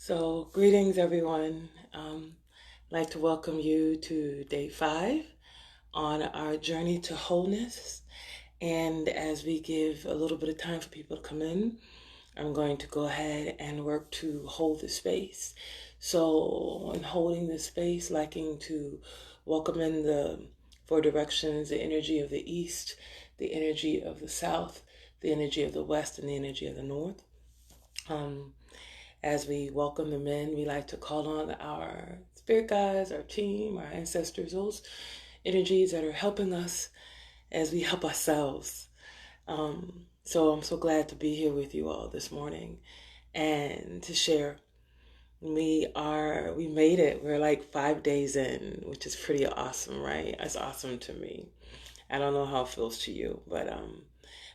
So, greetings, everyone. I'd like to welcome you to day 5 on our journey to wholeness. And as we give a little bit of time for people to come in, I'm going to go ahead and work to hold the space. So, in holding this space, liking to welcome in the 4 directions, the energy of the east, the energy of the south, the energy of the west, and the energy of the north. As we welcome them in, we like to call on our spirit guides, our team, our ancestors, those energies that are helping us as we help ourselves. So I'm so glad to be here with you all this morning and to share. We made it. We're like 5 days in, which is pretty awesome, right? It's awesome to me. I don't know how it feels to you, but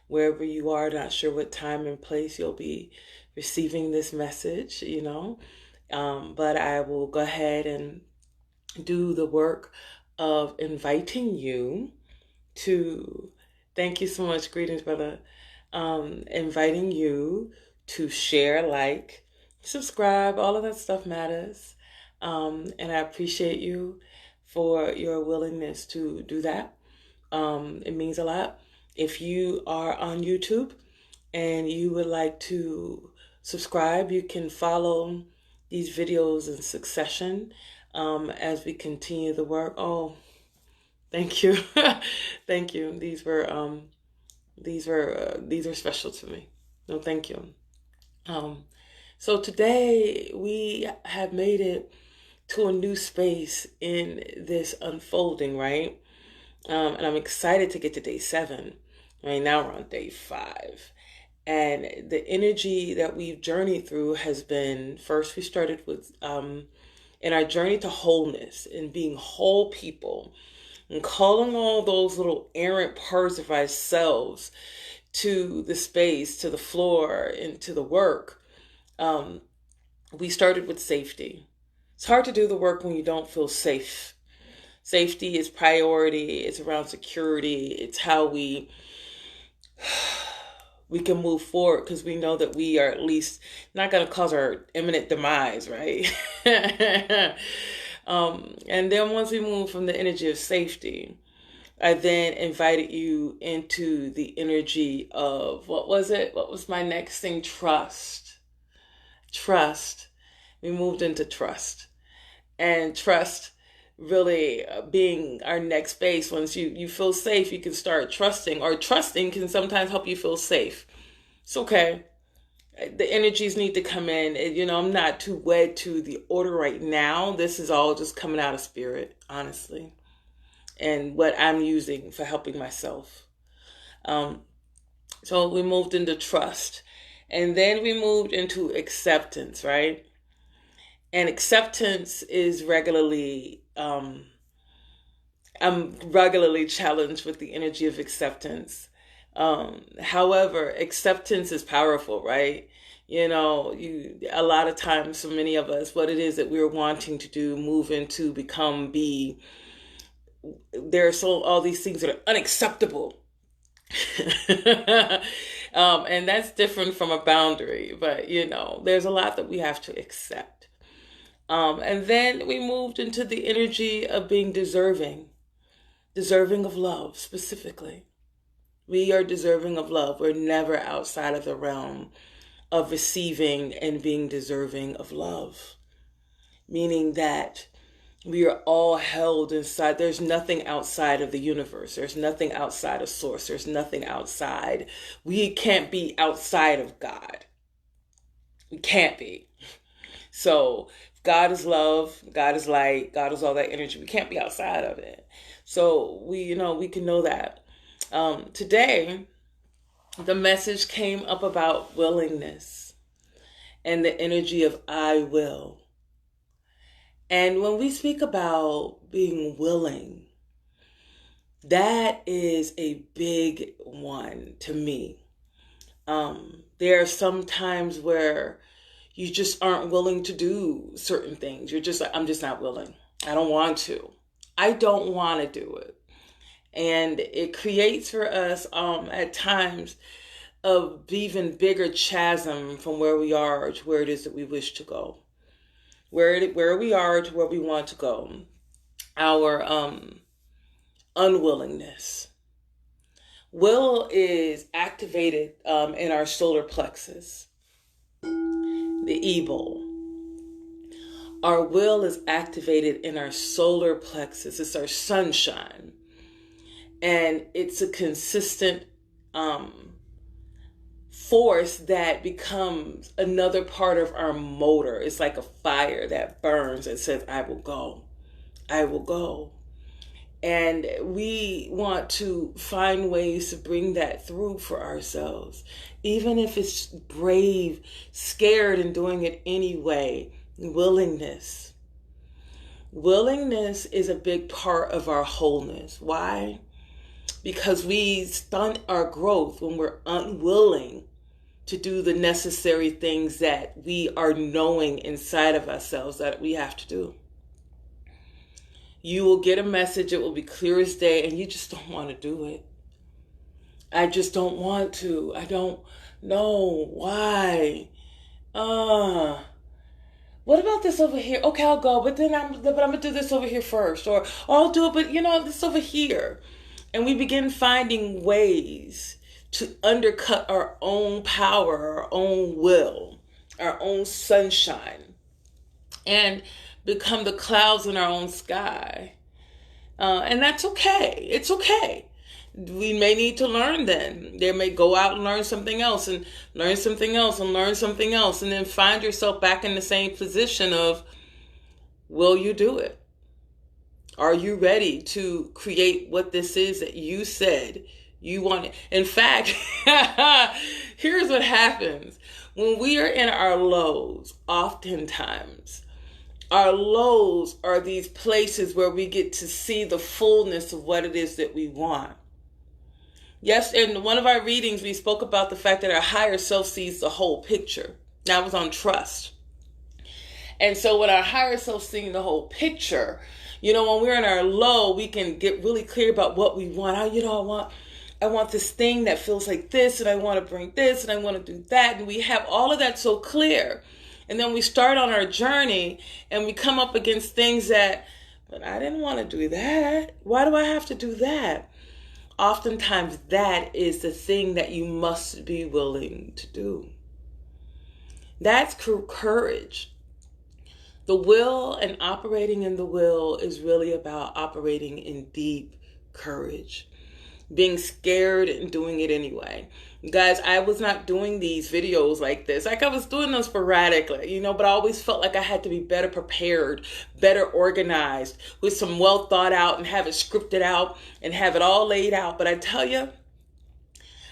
wherever you are, not sure what time and place you'll be receiving this message, but I will go ahead and do the work of inviting you to, thank you so much, greetings, brother, inviting you to share, like, subscribe, all of that stuff matters, and I appreciate you for your willingness to do that. It means a lot. If you are on YouTube and you would like to subscribe, you can follow these videos in succession as we continue the work. Oh, thank you. Thank you. These are special to me. No, thank you. So today we have made it to a new space in this unfolding, right? And I'm excited to get to day 7. Right now we're on day 5. And the energy that we've journeyed through has been, first we started with, in our journey to wholeness and being whole people and calling all those little errant parts of ourselves to the space, to the floor, and to the work. We started with safety. It's hard to do the work when you don't feel safe. Safety is priority. It's around security. It's how we can move forward because we know that we are at least not going to cause our imminent demise, right? And then once we move from the energy of safety, I then invited you into the energy of, what was it? What was my next thing? Trust. We moved into trust. And trust really being our next base. Once you feel safe, you can start trusting, or trusting can sometimes help you feel safe. It's okay. The energies need to come in. I'm not too wed to the order right now. This is all just coming out of spirit, honestly, and what I'm using for helping myself. So we moved into trust, and then we moved into acceptance, right? And acceptance is I'm regularly challenged with the energy of acceptance. However, acceptance is powerful, right? A lot of times for many of us, what it is that we're wanting to do, move into, become, be, there are all these things that are unacceptable. And that's different from a boundary, but there's a lot that we have to accept. And then we moved into the energy of being deserving of love specifically. We are deserving of love. We're never outside of the realm of receiving and being deserving of love. Meaning that we are all held inside. There's nothing outside of the universe. There's nothing outside of source. There's nothing outside. We can't be outside of God. We can't be. So God is love, God is light, God is all that energy. We can't be outside of it. So we can know that. Today, the message came up about willingness and the energy of I will. And when we speak about being willing, that is a big one to me. There are some times where you just aren't willing to do certain things. You're just like, I'm just not willing. I don't want to. I don't want to do it. And it creates for us at times a even bigger chasm from where we are to where it is that we wish to go. where we are to where we want to go. Our unwillingness. Will is activated in our solar plexus, the evil. Our will is activated in our solar plexus. It's our sunshine. And it's a consistent force that becomes another part of our motor. It's like a fire that burns and says, I will go. I will go. And we want to find ways to bring that through for ourselves, even if it's brave, scared, and doing it anyway. Willingness. Willingness is a big part of our wholeness. Why? Because we stunt our growth when we're unwilling to do the necessary things that we are knowing inside of ourselves that we have to do. You will get a message, it will be clear as day, and you just don't want to do it. I just don't want to. I don't know why. What about this over here? Okay, I'll go, but I'm gonna do this over here first, or I'll do it, but this over here. And we begin finding ways to undercut our own power, our own will, our own sunshine, and become the clouds in our own sky. And that's okay. It's okay. We may need to learn then. They may go out and learn something else and learn something else and learn something else, and then find yourself back in the same position of, will you do it? Are you ready to create what this is that you said you wanted? In fact, here's what happens. When we are in our lows, oftentimes, our lows are these places where we get to see the fullness of what it is that we want. Yes, in one of our readings, we spoke about the fact that our higher self sees the whole picture. That was on trust. And so when our higher self seeing the whole picture, when we're in our low, we can get really clear about what we want. I want this thing that feels like this, and I want to bring this, and I want to do that. And we have all of that so clear. And then we start on our journey and we come up against things that, but I didn't want to do that. Why do I have to do that? Oftentimes that is the thing that you must be willing to do. That's courage. The will and operating in the will is really about operating in deep courage. Being scared and doing it anyway. Guys, I was not doing these videos like this. Like I was doing them sporadically, but I always felt like I had to be better prepared, better organized, with some well thought out and have it scripted out and have it all laid out. But I tell you,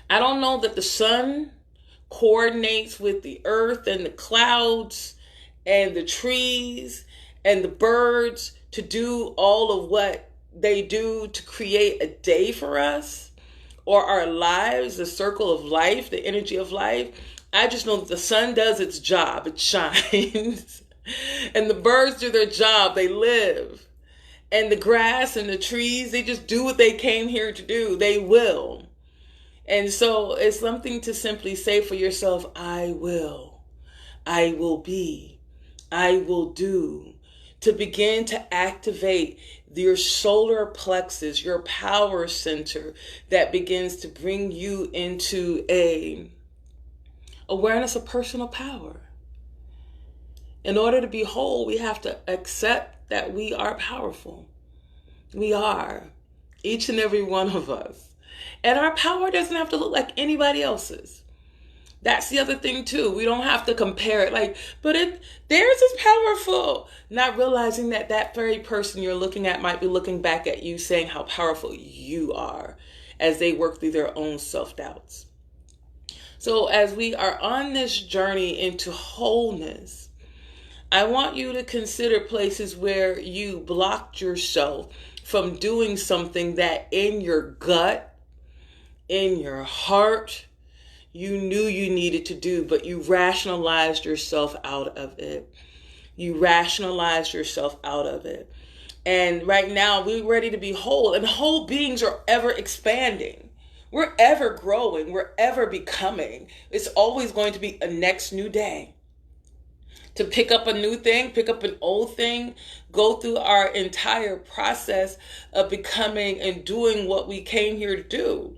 I don't know that the sun coordinates with the earth and the clouds and the trees and the birds to do all of what they do to create a day for us, or our lives, the circle of life, the energy of life. I just know that the sun does its job. It shines. And the birds do their job. They live. And the grass and the trees, they just do what they came here to do. They will. And so it's something to simply say for yourself, I will. I will be. I will do. To begin to activate your solar plexus, your power center that begins to bring you into a awareness of personal power. In order to be whole, we have to accept that we are powerful. We are, each and every one of us. And our power doesn't have to look like anybody else's. That's the other thing too. We don't have to compare it but theirs is powerful. Not realizing that that very person you're looking at might be looking back at you saying how powerful you are as they work through their own self-doubts. So as we are on this journey into wholeness, I want you to consider places where you blocked yourself from doing something that in your gut, in your heart, you knew you needed to do, but you rationalized yourself out of it. You rationalized yourself out of it. And right now, we're ready to be whole. And whole beings are ever expanding. We're ever growing. We're ever becoming. It's always going to be a next new day. to pick up a new thing, pick up an old thing, go through our entire process of becoming and doing what we came here to do.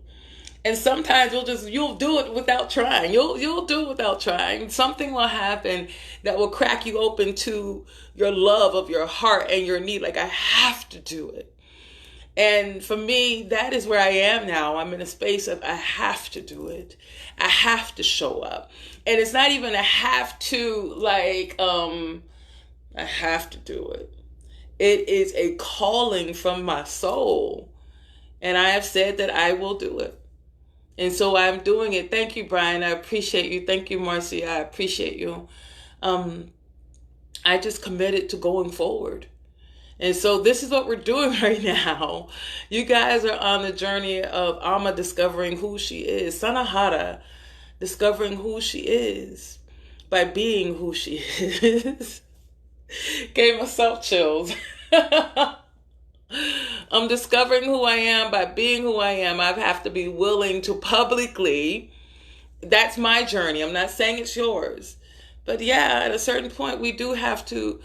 And sometimes you'll do it without trying. You'll do it without trying. Something will happen that will crack you open to your love of your heart and your need. Like, I have to do it. And for me, that is where I am now. I'm in a space of I have to do it. I have to show up. And it's not even a have to, like, I have to do it. It is a calling from my soul. And I have said that I will do it. And so I'm doing it. Thank you, Brian. I appreciate you. Thank you, Marcia. I appreciate you. I just committed to going forward. And so this is what we're doing right now. You guys are on the journey of Ama discovering who she is. Sanahara discovering who she is by being who she is. Gave myself chills. I'm discovering who I am by being who I am. I have to be willing to publicly. That's my journey. I'm not saying it's yours. But yeah, at a certain point, we do have to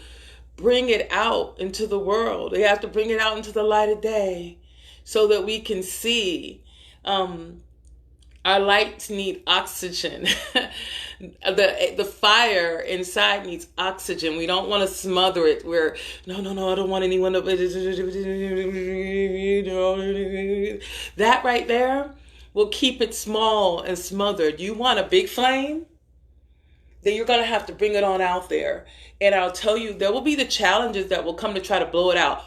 bring it out into the world. We have to bring it out into the light of day so that we can see. Our lights need oxygen. The fire inside needs oxygen. We don't want to smother it. We're, no, I don't want anyone to... That right there will keep it small and smothered. You want a big flame? Then you're going to have to bring it on out there. And I'll tell you, there will be the challenges that will come to try to blow it out.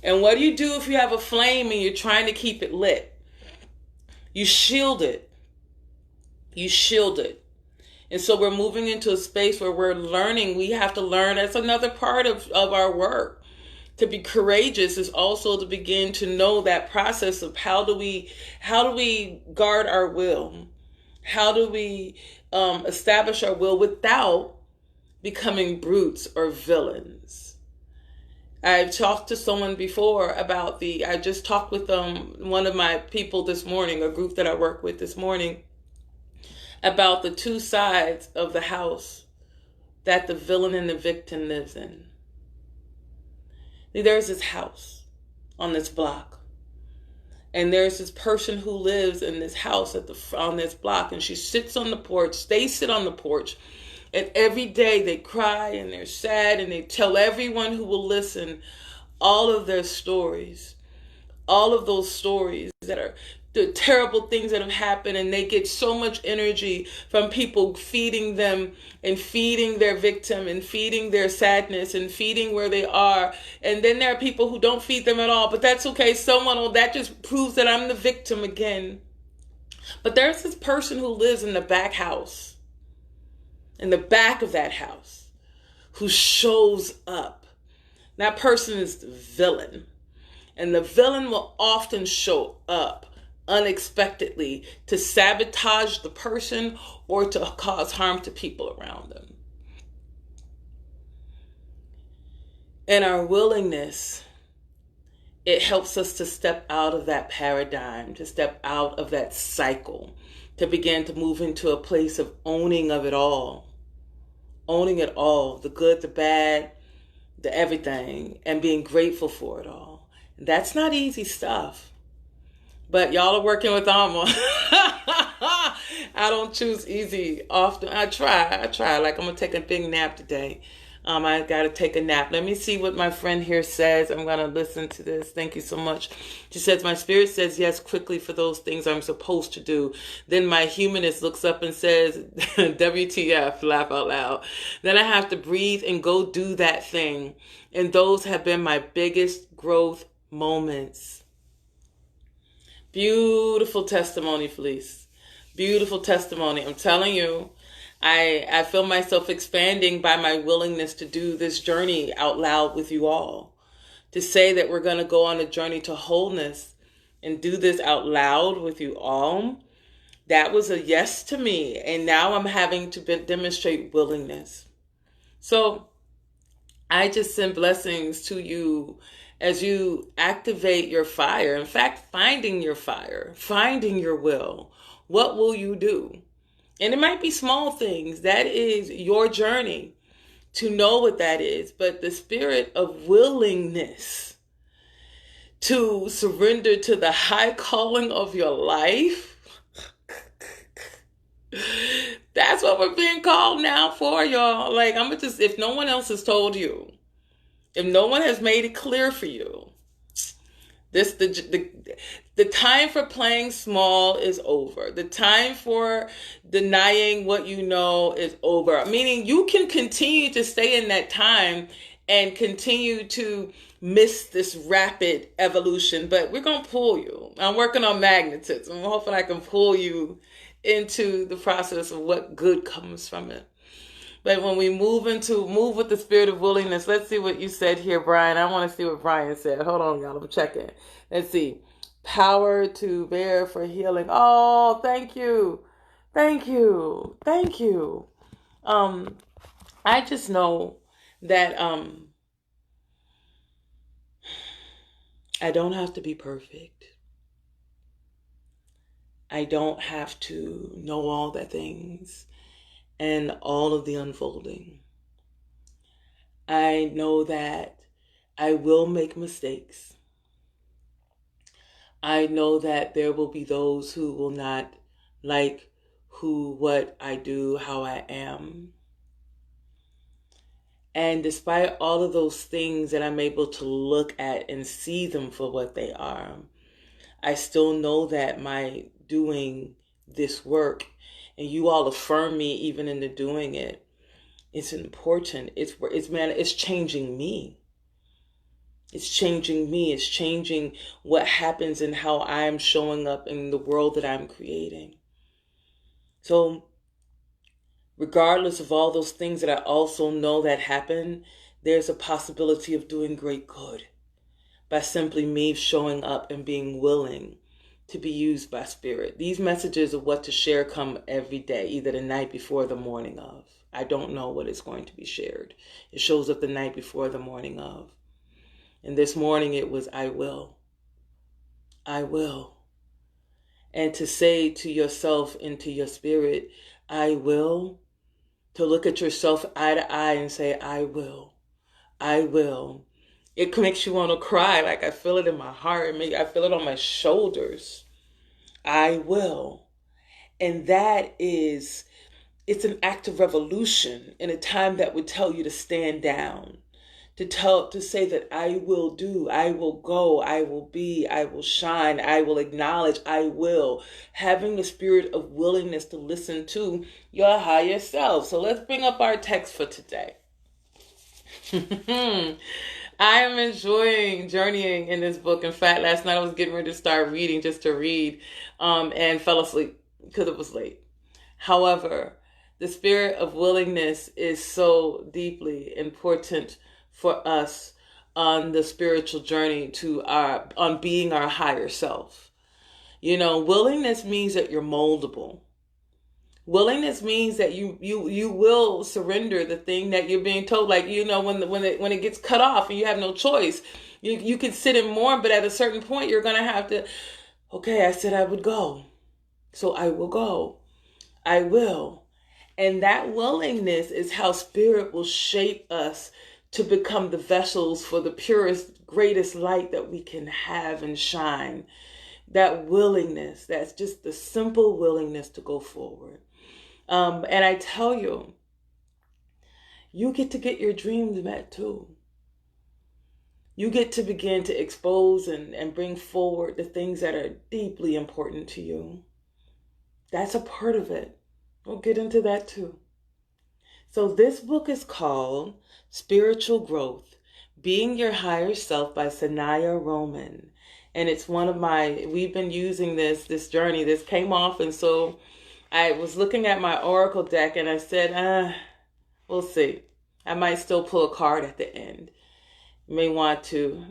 And what do you do if you have a flame and you're trying to keep it lit? You shield it. You shield it. And so we're moving into a space where we're learning. We have to learn. That's another part of our work. To be courageous is also to begin to know that process of how do we guard our will? How do we establish our will without becoming brutes or villains? I've talked to someone before about I just talked with one of my people this morning, a group that I work with this morning, about the two sides of the house that the villain and the victim lives in. There's this house on this block. And there's this person who lives in this house on this block. And she sits on the porch. They sit on the porch. And every day they cry and they're sad. And they tell everyone who will listen all of their stories. All of those stories that are the terrible things that have happened, and they get so much energy from people feeding them and feeding their victim and feeding their sadness and feeding where they are. And then there are people who don't feed them at all, but that's okay. That just proves that I'm the victim again. But there's this person who lives in the back house, in the back of that house, who shows up. That person is the villain. And the villain will often show up unexpectedly to sabotage the person or to cause harm to people around them. And our willingness, it helps us to step out of that paradigm, to step out of that cycle, to begin to move into a place of owning of it all. Owning it all, the good, the bad, the everything, and being grateful for it all. That's not easy stuff. But y'all are working with Ama. I don't choose easy often. I try. Like, I'm going to take a big nap today. I got to take a nap. Let me see what my friend here says. I'm going to listen to this. Thank you so much. She says, my spirit says yes quickly for those things I'm supposed to do. Then my humanist looks up and says, WTF, laugh out loud. Then I have to breathe and go do that thing. And those have been my biggest growth moments. Beautiful testimony, Felice. Beautiful testimony. I'm telling you, I feel myself expanding by my willingness to do this journey out loud with you all. To say that we're going to go on a journey to wholeness and do this out loud with you all, that was a yes to me. And now I'm having to demonstrate willingness. So I just send blessings to you as you activate your fire. In fact, finding your fire, finding your will. What will you do? And it might be small things. That is your journey to know what that is. But the spirit of willingness to surrender to the high calling of your life, that's what we're being called now for, y'all. Like, I'm just, if no one else has told you, if no one has made it clear for you, the time for playing small is over. The time for denying what you know is over. Meaning you can continue to stay in that time and continue to miss this rapid evolution, but we're going to pull you. I'm working on magnetism. I'm hoping I can pull you into the process of what good comes from it. But when we move with the spirit of willingness, let's see what you said here, Brian. I want to see what Brian said. Hold on, y'all. I'm checking. Let's see. Power to bear for healing. Oh, thank you. Thank you. Thank you. I just know that I don't have to be perfect. I don't have to know all the things and all of the unfolding. I know that I will make mistakes. I know that there will be those who will not like what I do, how I am. And despite all of those things that I'm able to look at and see them for what they are, I still know that my doing this work, and you all affirm me even in the doing it, it's important. It's changing me. It's changing me. It's changing what happens and how I'm showing up in the world that I'm creating. So regardless of all those things that I also know that happen, there's a possibility of doing great good by simply me showing up and being willing to be used by Spirit. These messages of what to share come every day, either the night before or the morning of. I don't know what is going to be shared. It shows up the night before, the morning of. And this morning it was, I will. I will. And to say to yourself and to your spirit, I will. To look at yourself eye to eye and say, I will. I will. It makes you want to cry. Like I feel it in my heart. I feel it on my shoulders. I will. And it's an act of revolution in a time that would tell you to stand down, to say that I will do, I will go, I will be, I will shine, I will acknowledge, I will. Having the spirit of willingness to listen to your higher self. So let's bring up our text for today. I am enjoying journeying in this book. In fact, last night I was getting ready to start reading just to read and fell asleep because it was late. However, the spirit of willingness is so deeply important for us on the spiritual journey on being our higher self. You know, willingness means that you're moldable. Willingness means that you will surrender the thing that you're being told. Like, you know, when it gets cut off and you have no choice, you can sit and mourn, but at a certain point you're gonna have to. Okay, I said I would go, so I will go. I will, and that willingness is how Spirit will shape us to become the vessels for the purest, greatest light that we can have and shine. That willingness, that's just the simple willingness to go forward. And I tell you, you get your dreams met too. You get to begin to expose and bring forward the things that are deeply important to you. That's a part of it. We'll get into that too. So this book is called Spiritual Growth, Being Your Higher Self by Sanahara Ama. And it's we've been using this journey. This came off, and so I was looking at my Oracle deck and I said, we'll see. I might still pull a card at the end. You may want to,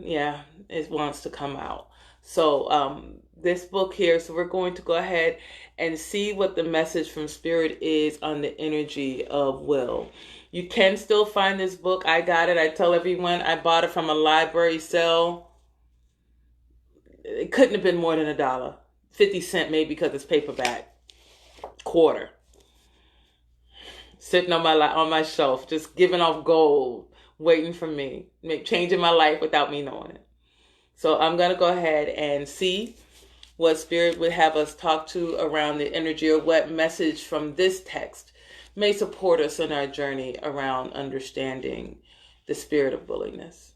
it wants to come out. So this book here, so we're going to go ahead and see what the message from Spirit is on the energy of will. You can still find this book. I got it. I tell everyone I bought it from a library sale. It couldn't have been more than $1. 50 cents maybe because it's paperback. Quarter. sitting on my shelf, just giving off gold, waiting for me, changing my life without me knowing it. So I'm going to go ahead and see what Spirit would have us talk to around the energy, or what message from this text may support us in our journey around understanding the spirit of willingness.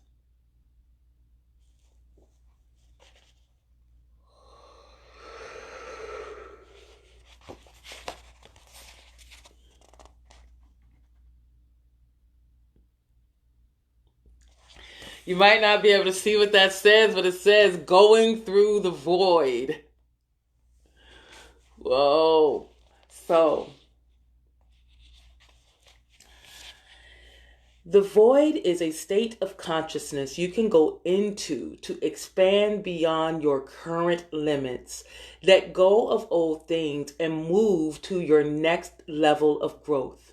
You might not be able to see what that says, but it says going through the void. Whoa. So, the void is a state of consciousness you can go into to expand beyond your current limits, let go of old things, and move to your next level of growth.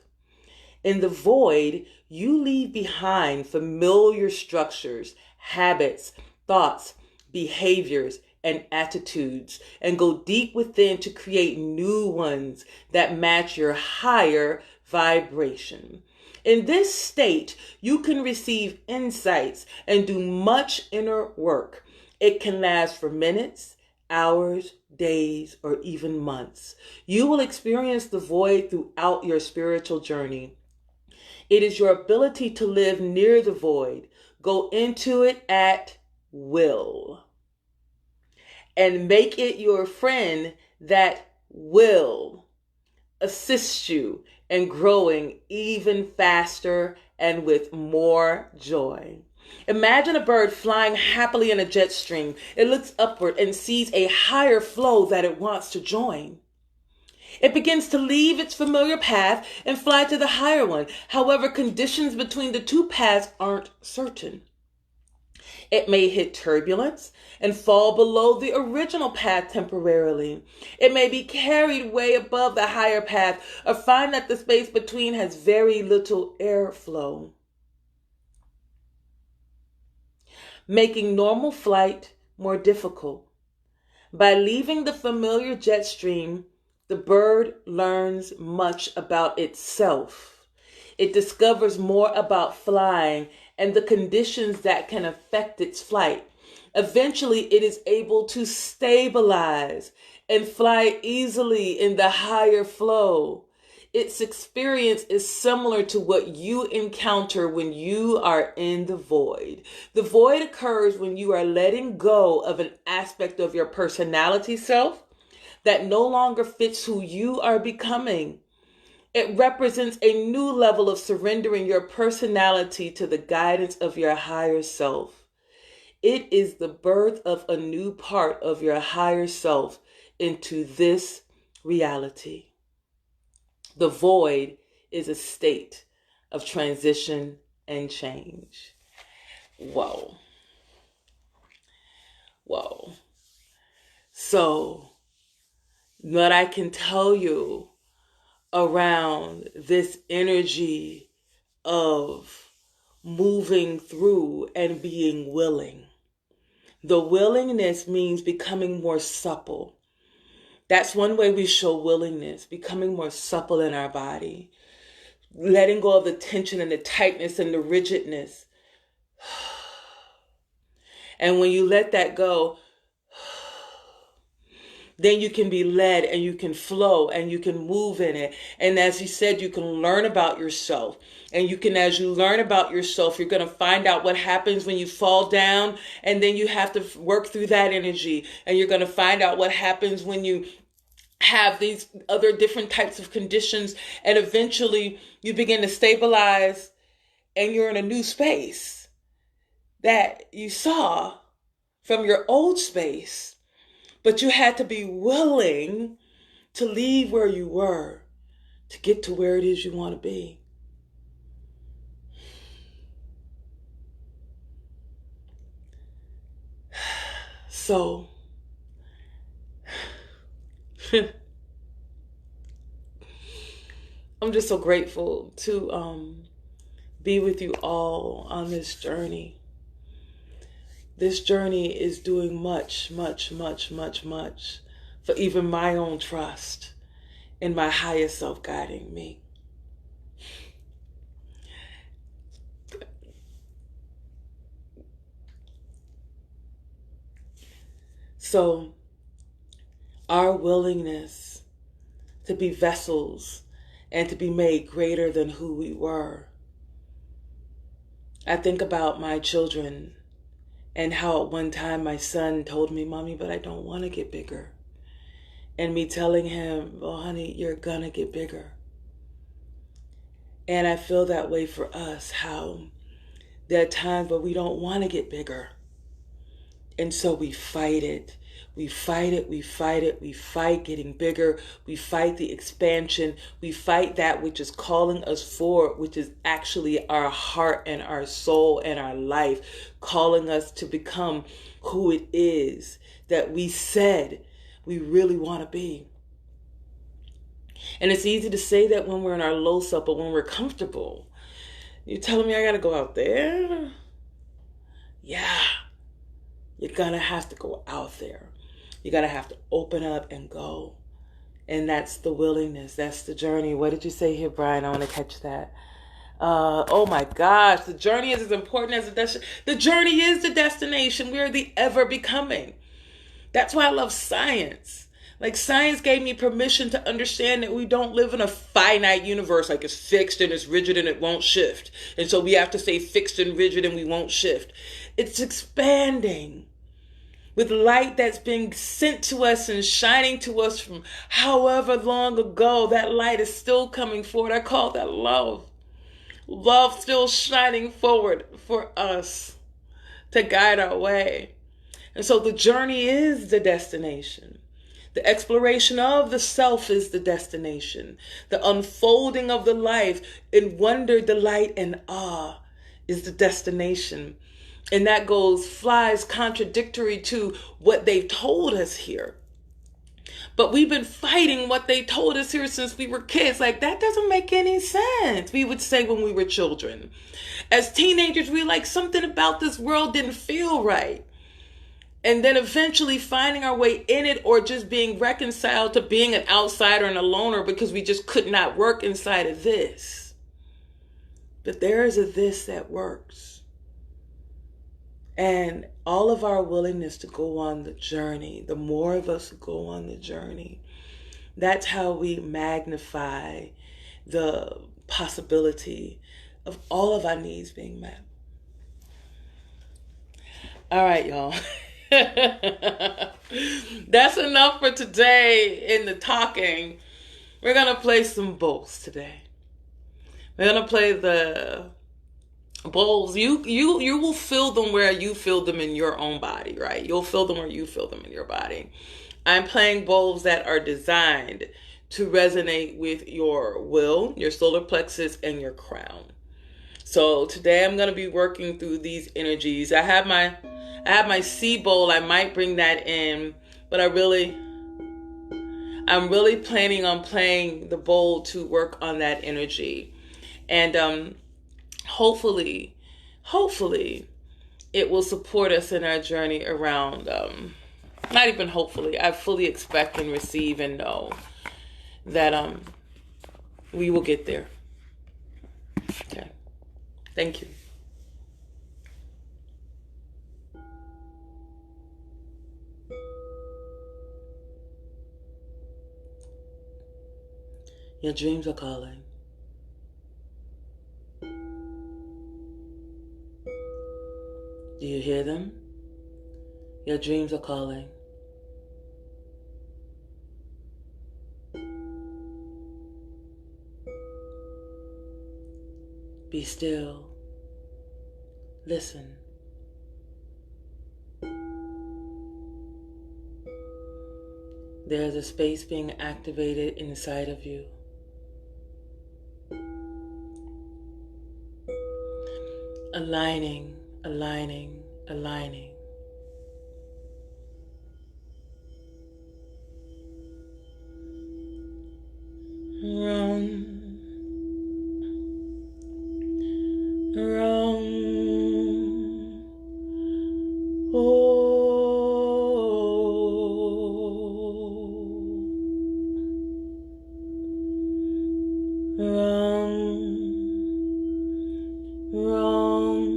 In the void, you leave behind familiar structures, habits, thoughts, behaviors, and attitudes, and go deep within to create new ones that match your higher vibration. In this state, you can receive insights and do much inner work. It can last for minutes, hours, days, or even months. You will experience the void throughout your spiritual journey. It is your ability to live near the void, go into it at will, and make it your friend that will assist you in growing even faster and with more joy. Imagine a bird flying happily in a jet stream. It looks upward and sees a higher flow that it wants to join. It begins to leave its familiar path and fly to the higher one. However, conditions between the two paths aren't certain. It may hit turbulence and fall below the original path temporarily. It may be carried way above the higher path, or find that the space between has very little airflow, making normal flight more difficult. By leaving the familiar jet stream, the bird learns much about itself. It discovers more about flying and the conditions that can affect its flight. Eventually, it is able to stabilize and fly easily in the higher flow. Its experience is similar to what you encounter when you are in the void. The void occurs when you are letting go of an aspect of your personality self that no longer fits who you are becoming. It represents a new level of surrendering your personality to the guidance of your higher self. It is the birth of a new part of your higher self into this reality. The void is a state of transition and change. Whoa. Whoa. So, what I can tell you around this energy of moving through and being willing. The willingness means becoming more supple. That's one way we show willingness, becoming more supple in our body, letting go of the tension and the tightness and the rigidness. And when you let that go, then you can be led and you can flow and you can move in it. And as you said, you can learn about yourself. And you can, as you learn about yourself, you're going to find out what happens when you fall down. And then you have to work through that energy. And you're going to find out what happens when you have these other different types of conditions. And eventually you begin to stabilize and you're in a new space that you saw from your old space. But you had to be willing to leave where you were to get to where it is you want to be. So, I'm just so grateful to be with you all on this journey. This journey is doing much, much, much, much, much for even my own trust in my higher self guiding me. So our willingness to be vessels and to be made greater than who we were. I think about my children and how at one time my son told me, "Mommy, but I don't want to get bigger." And me telling him, "Well, honey, you're gonna get bigger." And I feel that way for us, how there are times where we don't want to get bigger. And so we fight it. We fight it, we fight it, we fight getting bigger, we fight the expansion, we fight that which is calling us forward, which is actually our heart and our soul and our life, calling us to become who it is that we said we really want to be. And it's easy to say that when we're in our low self, but when we're comfortable, you're telling me I got to go out there? Yeah, you're going to have to go out there. You're going to have to open up and go. And that's the willingness. That's the journey. What did you say here, Brian? I want to catch that. Oh my gosh. The journey is as important as the destination. The journey is the destination. We are the ever becoming. That's why I love science. Like, science gave me permission to understand that we don't live in a finite universe, like it's fixed and it's rigid and it won't shift. And so we have to stay fixed and rigid and we won't shift. It's expanding with light that's being sent to us and shining to us from however long ago. That light is still coming forward. I call that love. Love still shining forward for us to guide our way. And so the journey is the destination. The exploration of the self is the destination. The unfolding of the life in wonder, delight, and awe is the destination. And that flies contradictory to what they've told us here. But we've been fighting what they told us here since we were kids. Like, that doesn't make any sense, we would say when we were children. As teenagers, we like, something about this world didn't feel right. And then eventually finding our way in it, or just being reconciled to being an outsider and a loner because we just could not work inside of this. But there is a this that works. And all of our willingness to go on the journey, the more of us who go on the journey, that's how we magnify the possibility of all of our needs being met. All right, y'all. That's enough for today in the talking. We're going to play some bowls today. We're going to play the bowls. You will feel them where you feel them in your own body, right? You'll feel them where you feel them in your body. I'm playing bowls that are designed to resonate with your will, your solar plexus, and your crown. So today I'm going to be working through these energies. I have my sea bowl. I might bring that in, but I'm really planning on playing the bowl to work on that energy. And hopefully it will support us in our journey around, not even hopefully, I fully expect and receive and know that we will get there. Okay. Thank you. Your dreams are calling. Do you hear them? Your dreams are calling. Be still. Listen. There's a space being activated inside of you. Aligning, aligning, aligning. Run, run, oh, run, run,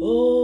oh.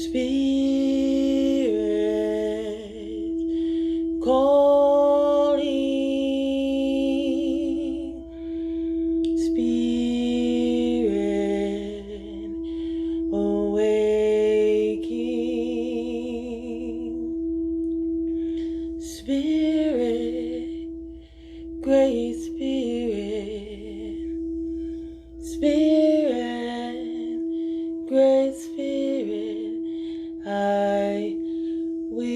Spirit calling, Spirit awaking, Spirit, great Spirit, Spirit, great Spirit, I will.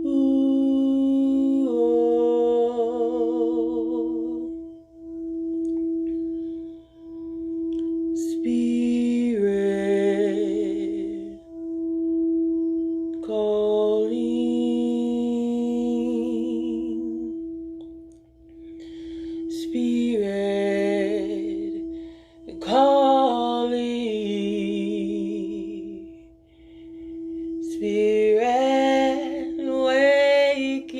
Ooh, Spirit calling, Spirit calling, Spirit waking,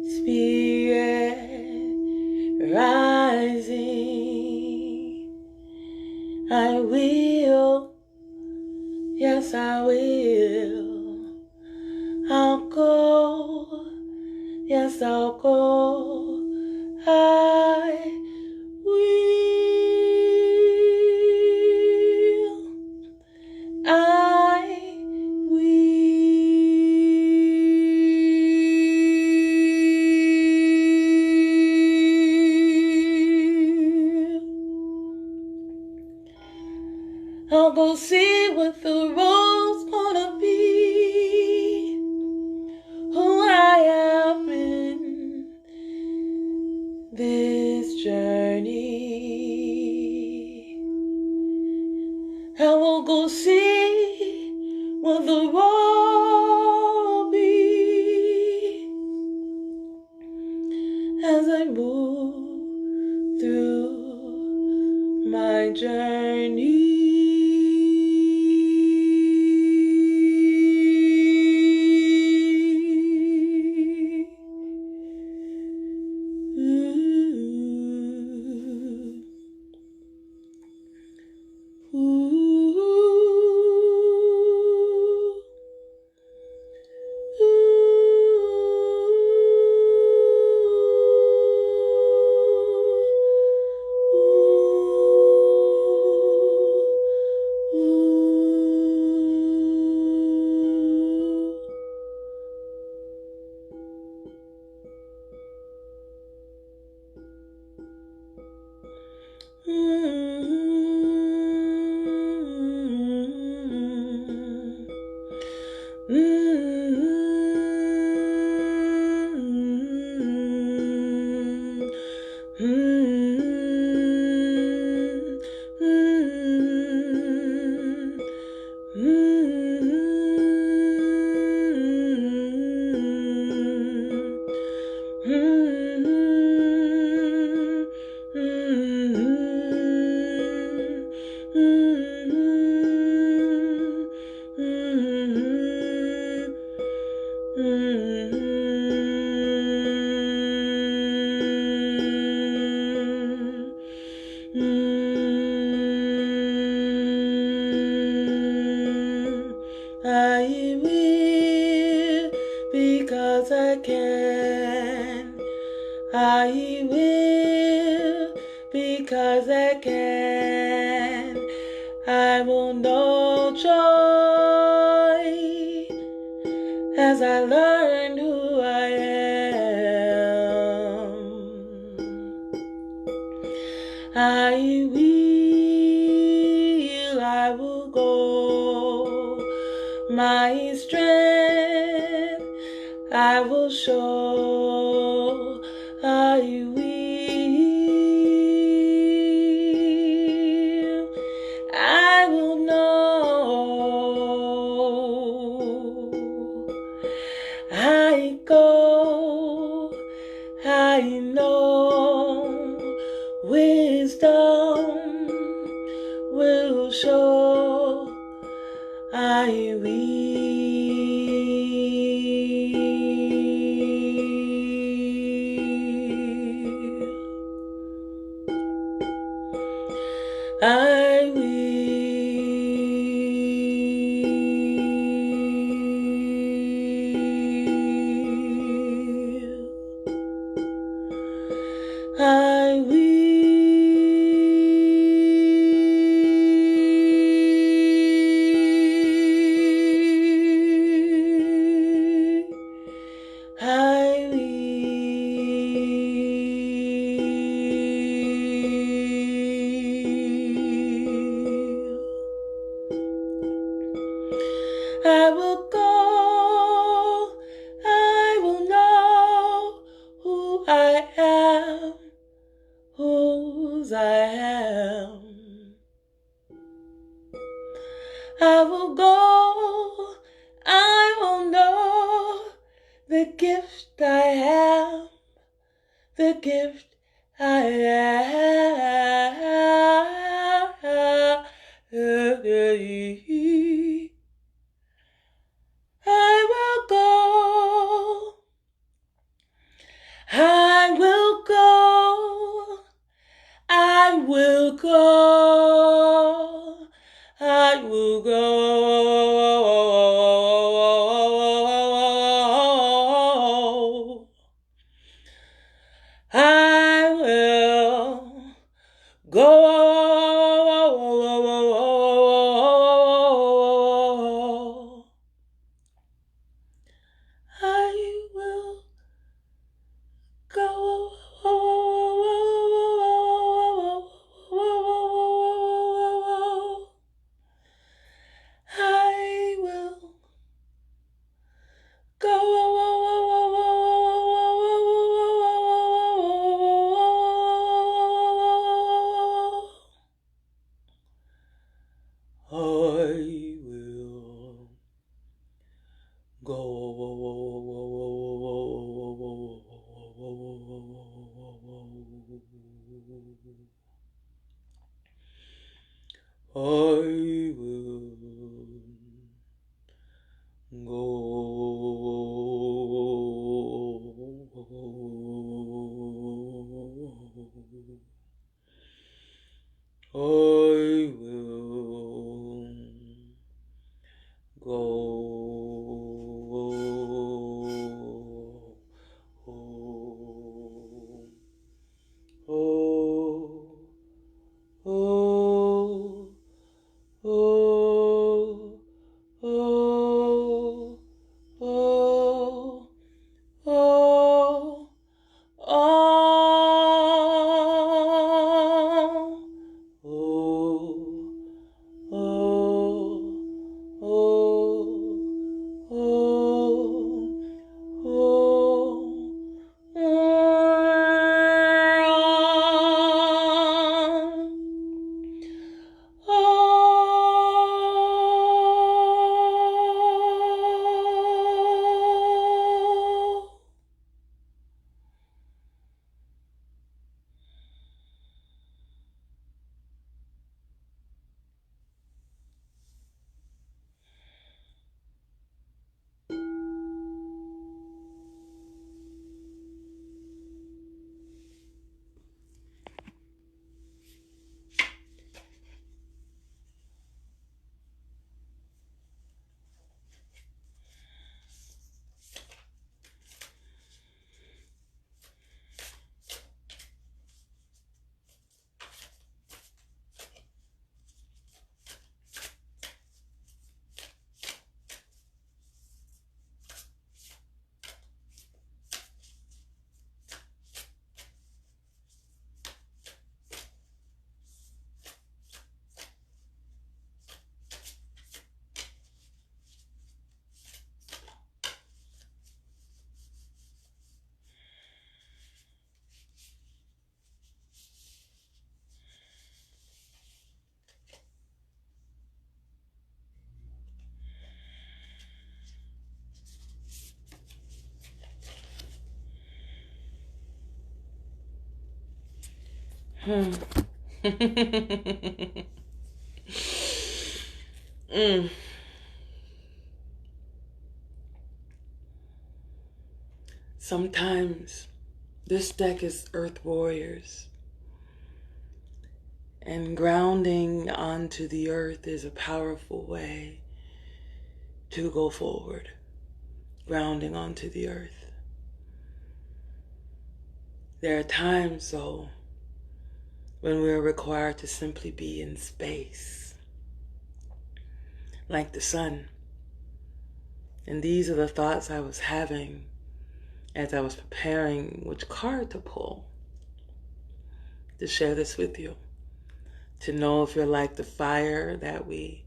Spirit rising. I will, yes I will. I'll go, yes I'll go. I will, I will. I'll go see what the road's gonna be, who I am in this journey. I will go see what the road will be as I move through my journey. I will because I can. I will because I can. I will know joy as I learn who I am. I will go. My strength I will show. I will know. I go, I know, wisdom will show. I will. I will. I will. I will go, I will know who I am, whose I am. I will go, I will know the gift I am, the gift I am. I will go, I will go, I will go, I will go. I will go. I will go. I will go. I will go. I Sometimes this deck is Earth Warriors. And grounding onto the earth is a powerful way to go forward. Grounding onto the earth. There are times, though, when we are required to simply be in space, like the sun. And these are the thoughts I was having as I was preparing which card to pull to share this with you. To know if you're like the fire that we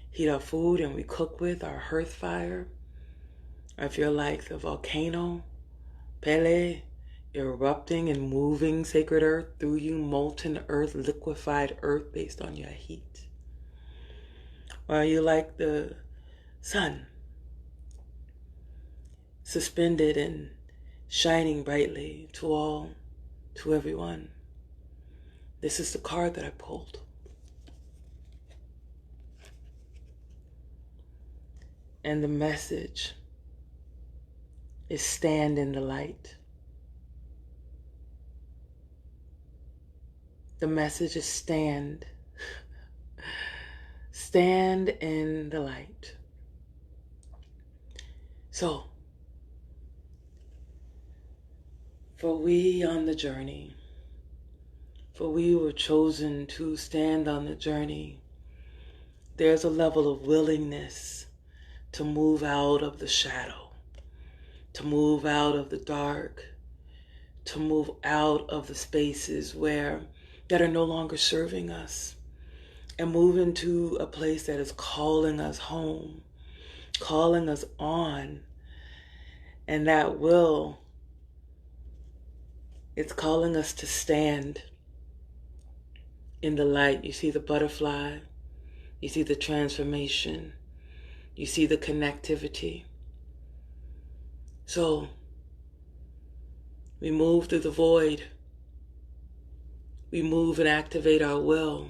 heat our food and we cook with, our hearth fire, or if you're like the volcano, Pele, erupting and moving sacred earth through you, molten earth, liquefied earth based on your heat. Or are you like the sun, suspended and shining brightly to all, to everyone? This is the card that I pulled. And the message is stand in the light. The message is stand. Stand in the light. So, for we on the journey, for we were chosen to stand on the journey, there's a level of willingness to move out of the shadow, to move out of the dark, to move out of the spaces that are no longer serving us, and move into a place that is calling us home, calling us on, and it's calling us to stand in the light. You see the butterfly, you see the transformation, you see the connectivity. So we move through the void. We move and activate our will.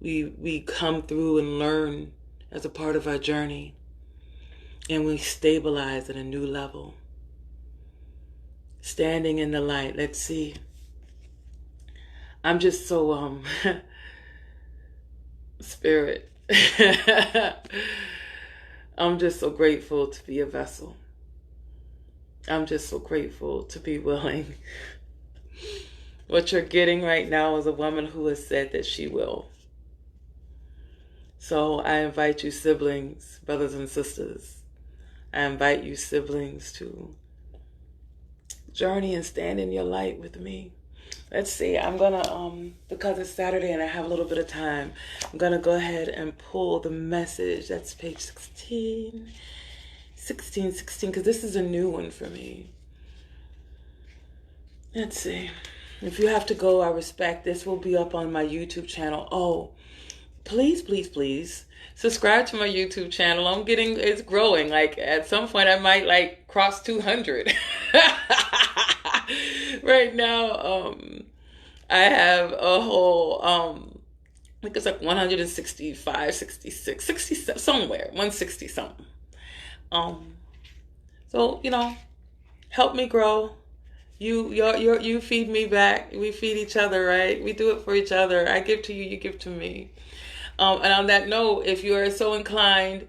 We come through and learn as a part of our journey. And we stabilize at a new level. Standing in the light. Let's see. I'm just so spirit. I'm just so grateful to be a vessel. I'm just so grateful to be willing. What you're getting right now is a woman who has said that she will. So I invite you siblings, brothers and sisters, I invite you siblings to journey and stand in your light with me. Let's see, I'm gonna, because it's Saturday and I have a little bit of time, I'm gonna go ahead and pull the message. That's page 16, because this is a new one for me. Let's see. If you have to go, I respect. This will be up on my YouTube channel. Oh, please, please, please subscribe to my YouTube channel. It's growing. Like at some point I might cross 200. Right now, I have a whole, I think it's like 165, 66, 67, somewhere, 160 something. So, help me grow. You feed me back. We feed each other, right? We do it for each other. I give to you, you give to me. And on that note, if you are so inclined,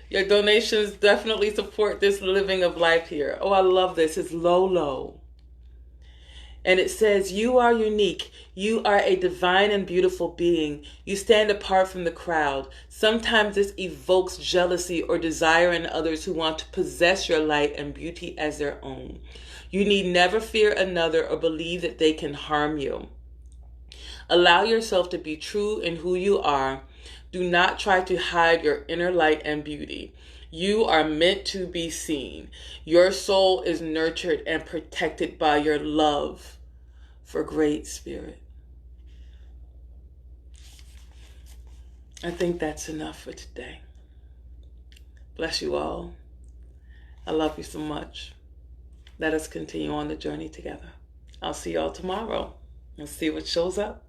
your donations definitely support this living of life here. Oh, I love this. It's Lolo. And it says, you are unique. You are a divine and beautiful being. You stand apart from the crowd. Sometimes this evokes jealousy or desire in others who want to possess your light and beauty as their own. You need never fear another or believe that they can harm you. Allow yourself to be true in who you are. Do not try to hide your inner light and beauty. You are meant to be seen. Your soul is nurtured and protected by your love for Great Spirit. I think that's enough for today. Bless you all. I love you so much. Let us continue on the journey together. I'll see y'all tomorrow and see what shows up.